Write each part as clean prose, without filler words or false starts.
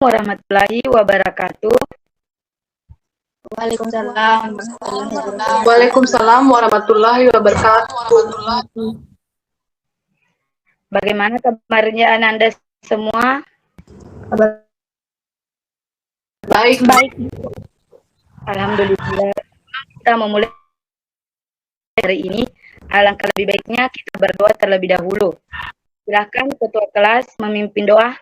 warahmatullahi wabarakatuh. Waalaikumsalam. Waalaikumsalam warahmatullahi wabarakatuh. Bagaimana kabarnya Anda semua? Baik. Alhamdulillah. Kita memulai hari ini. Alangkah lebih baiknya kita berdoa terlebih dahulu. Silakan ketua kelas memimpin doa.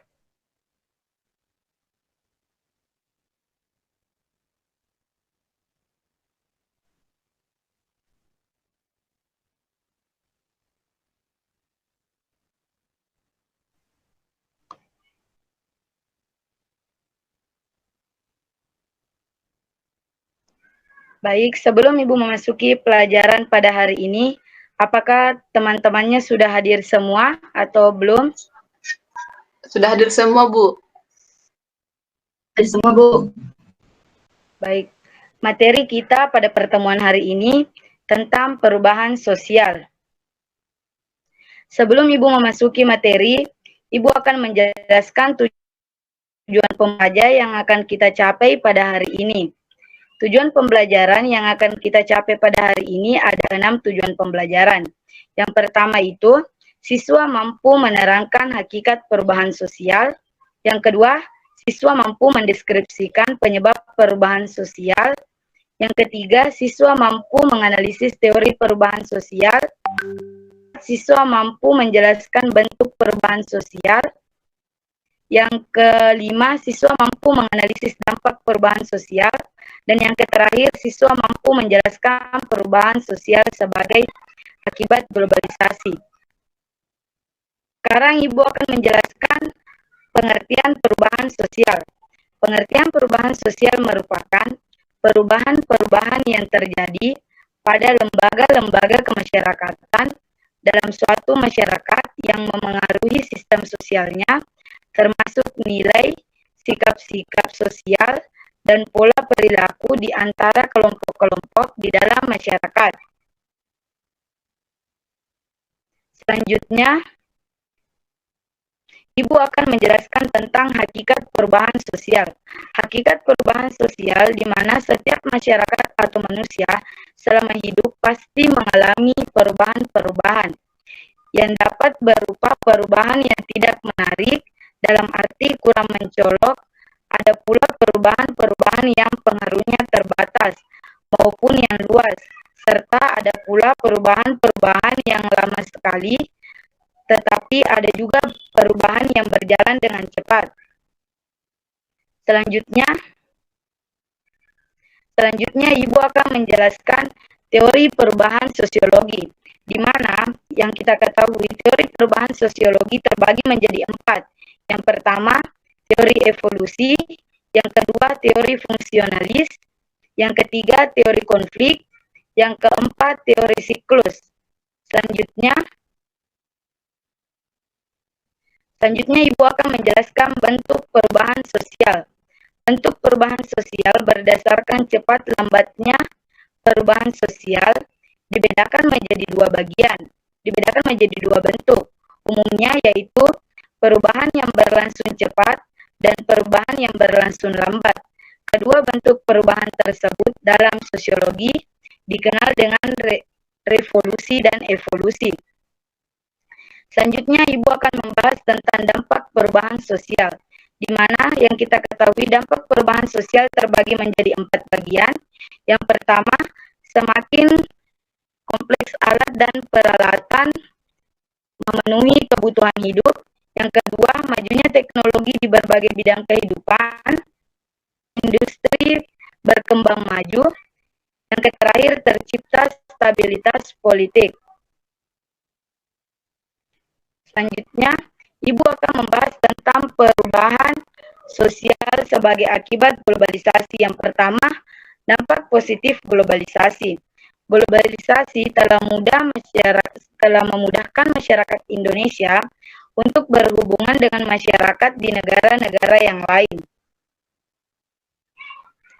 Baik, sebelum Ibu memasuki pelajaran pada hari ini, apakah teman-temannya sudah hadir semua atau belum? Sudah hadir semua, Bu. Hadir semua, Bu. Baik, materi kita pada pertemuan hari ini tentang perubahan sosial. Sebelum Ibu memasuki materi, Ibu akan menjelaskan tujuan pembelajaran yang akan kita capai pada hari ini. Tujuan pembelajaran yang akan kita capai pada hari ini ada 6 tujuan pembelajaran. Yang pertama itu, siswa mampu menerangkan hakikat perubahan sosial. Yang kedua, siswa mampu mendeskripsikan penyebab perubahan sosial. Yang ketiga, siswa mampu menganalisis teori perubahan sosial. Siswa mampu menjelaskan bentuk perubahan sosial. Yang kelima, siswa mampu menganalisis dampak perubahan sosial. Dan yang terakhir, siswa mampu menjelaskan perubahan sosial sebagai akibat globalisasi. Sekarang Ibu akan menjelaskan pengertian perubahan sosial. Pengertian perubahan sosial merupakan perubahan-perubahan yang terjadi pada lembaga-lembaga kemasyarakatan dalam suatu masyarakat yang memengaruhi sistem sosialnya, termasuk nilai, sikap-sikap sosial, dan pola perilaku di antara kelompok-kelompok di dalam masyarakat. Selanjutnya, Ibu akan menjelaskan tentang hakikat perubahan sosial. Hakikat perubahan sosial di mana setiap masyarakat atau manusia selama hidup pasti mengalami perubahan-perubahan yang dapat berupa perubahan yang tidak menarik dalam arti kurang mencolok. Ada pula perubahan-perubahan yang pengaruhnya terbatas maupun yang luas, serta ada pula perubahan-perubahan yang lama sekali, tetapi ada juga perubahan yang berjalan dengan cepat. Selanjutnya Ibu akan menjelaskan teori perubahan sosiologi, di mana yang kita ketahui teori perubahan sosiologi terbagi menjadi 4. Yang pertama, teori evolusi, yang kedua teori fungsionalis, yang ketiga teori konflik, yang keempat teori siklus. Selanjutnya Ibu akan menjelaskan bentuk perubahan sosial. Bentuk perubahan sosial berdasarkan cepat lambatnya perubahan sosial dibedakan menjadi dua bentuk. Umumnya yaitu perubahan yang berlangsung cepat dan perubahan yang berlangsung lambat. Kedua bentuk perubahan tersebut dalam sosiologi dikenal dengan revolusi dan evolusi. Selanjutnya Ibu akan membahas tentang dampak perubahan sosial, di mana yang kita ketahui dampak perubahan sosial terbagi menjadi 4 bagian. Yang pertama, semakin kompleks alat dan peralatan memenuhi kebutuhan hidup. Yang kedua, majunya teknologi di berbagai bidang kehidupan, industri berkembang maju. Yang terakhir, tercipta stabilitas politik. Selanjutnya, Ibu akan membahas tentang perubahan sosial sebagai akibat globalisasi. Yang pertama, dampak positif globalisasi. Globalisasi telah memudahkan masyarakat Indonesia untuk berhubungan dengan masyarakat di negara-negara yang lain.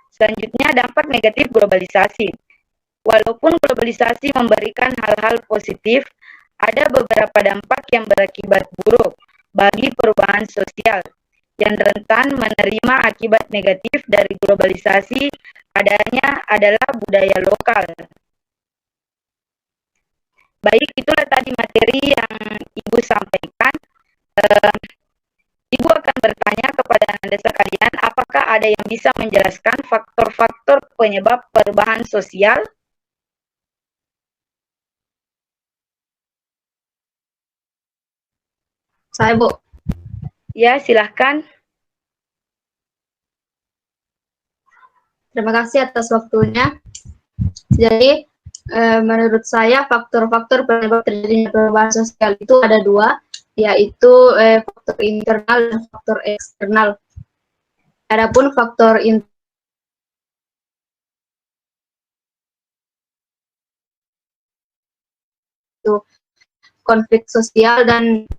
Selanjutnya, dampak negatif globalisasi. Walaupun globalisasi memberikan hal-hal positif, ada beberapa dampak yang berakibat buruk bagi perubahan sosial. yang rentan menerima akibat negatif dari globalisasi adanya adalah budaya lokal. Baik, itulah tadi materi yang Ibu sampaikan. Ibu akan bertanya kepada Anda sekalian, apakah ada yang bisa menjelaskan faktor-faktor penyebab perubahan sosial? Saya, Bu. Ya, silahkan. Terima kasih atas waktunya. Jadi, menurut saya faktor-faktor penyebab terjadinya perubahan sosial itu ada dua, yaitu faktor internal dan faktor eksternal. Adapun faktor itu konflik sosial, dan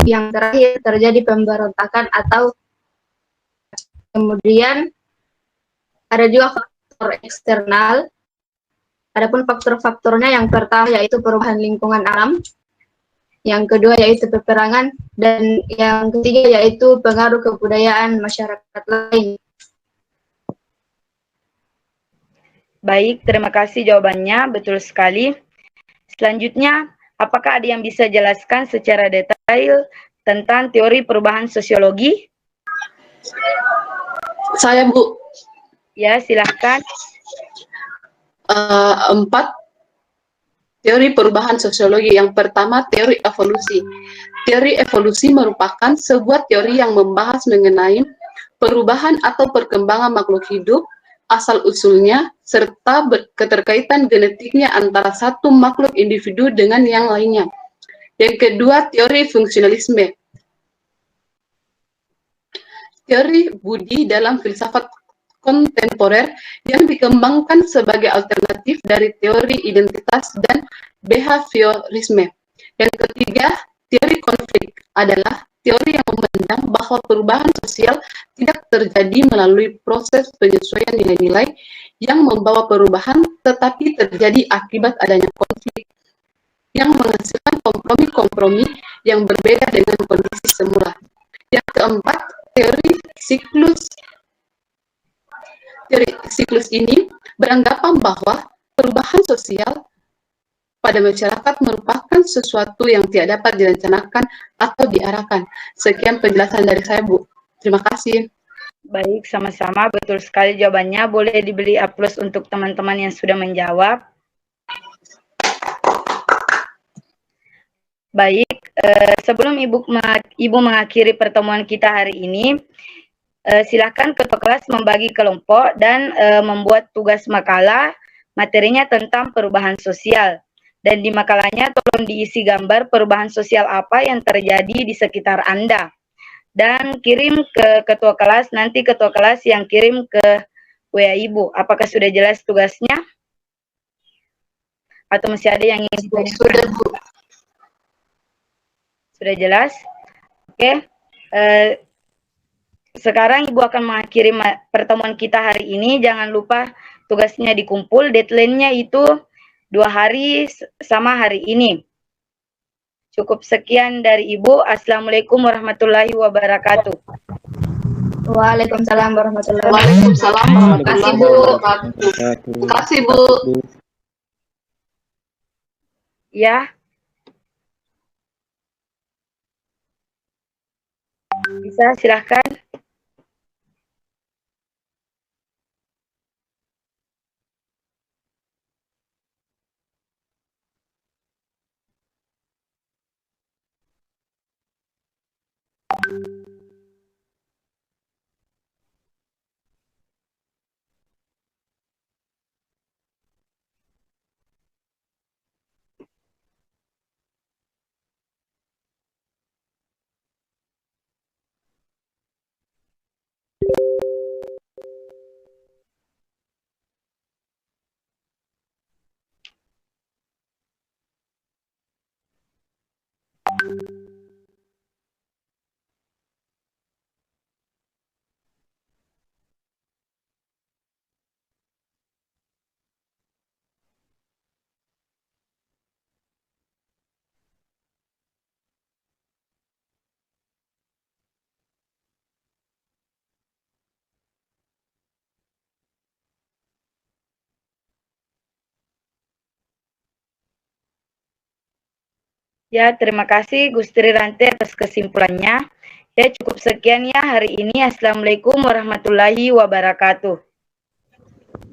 yang terakhir terjadi pemberontakan atau kemudian ada juga faktor eksternal. Adapun faktor-faktornya yang pertama yaitu perubahan lingkungan alam, yang kedua yaitu peperangan, dan yang ketiga yaitu pengaruh kebudayaan masyarakat lain. Baik, terima kasih jawabannya, betul sekali. Selanjutnya, apakah ada yang bisa jelaskan secara detail tentang teori perubahan sosiologi? Saya, Bu. Ya, silahkan. 4 teori perubahan sosiologi. Yang pertama, teori evolusi. Teori evolusi merupakan sebuah teori yang membahas mengenai perubahan atau perkembangan makhluk hidup, asal-usulnya, serta keterkaitan genetiknya antara satu makhluk individu dengan yang lainnya. Yang kedua, teori fungsionalisme. Teori budi dalam filsafat kontemporer yang dikembangkan sebagai alternatif dari teori identitas dan behaviorisme. Yang ketiga, teori konflik adalah teori yang memandang bahwa perubahan sosial tidak terjadi melalui proses penyesuaian nilai-nilai yang membawa perubahan, tetapi terjadi akibat adanya konflik yang menghasilkan kompromi-kompromi yang berbeda dengan kondisi semula. Yang keempat, teori siklus. Teori siklus ini beranggapan bahwa perubahan sosial pada masyarakat merupakan sesuatu yang tidak dapat direncanakan atau diarahkan. Sekian penjelasan dari saya, Bu. Terima kasih. Baik, sama-sama, betul sekali jawabannya. Boleh diberi aplaus untuk teman-teman yang sudah menjawab. Baik, sebelum Ibu mengakhiri pertemuan kita hari ini, silakan ketua kelas membagi kelompok dan membuat tugas makalah materinya tentang perubahan sosial. Dan di makalahnya tolong diisi gambar perubahan sosial apa yang terjadi di sekitar Anda. Dan kirim ke ketua kelas, nanti ketua kelas yang kirim ke WA Ibu. Apakah sudah jelas tugasnya? Atau masih ada yang ingin ditanyakan? Sudah, Bu. Sudah jelas? Oke. Sekarang Ibu akan mengakhiri pertemuan kita hari ini. Jangan lupa tugasnya dikumpul. Deadline-nya itu 2 hari sama hari ini. Cukup sekian dari Ibu. Assalamualaikum warahmatullahi wabarakatuh. Waalaikumsalam warahmatullahi wabarakatuh. Waalaikumsalam warahmatullahi wabarakatuh. Terima kasih, Bu. Ya. Bisa, silahkan. Ya, terima kasih Gustri Rante atas kesimpulannya. Ya, cukup sekian ya hari ini. Assalamualaikum warahmatullahi wabarakatuh.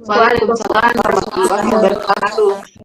Waalaikumsalam warahmatullahi wabarakatuh.